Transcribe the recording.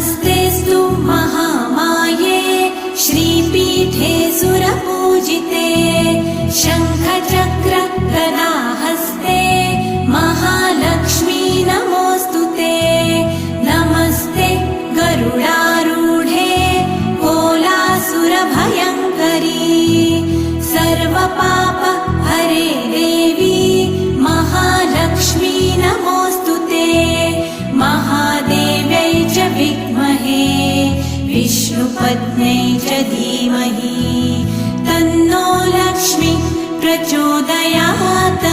नमस्तेऽस्तु महामाये श्रीपीठे सुरपूजिते शङ्खचक्र गदाहस्ते महालक्ष्मी नमोऽस्तुते। नमस्ते गरुडारूढे कोलासुरभयङ्करी सर्वपाप हरे देवी महालक्ष्मी नमोऽस्तुते। महादेव्यै च विद्महे विष्णुपत्न्यै च धीमहि तन्नो लक्ष्मी प्रचोदयात्।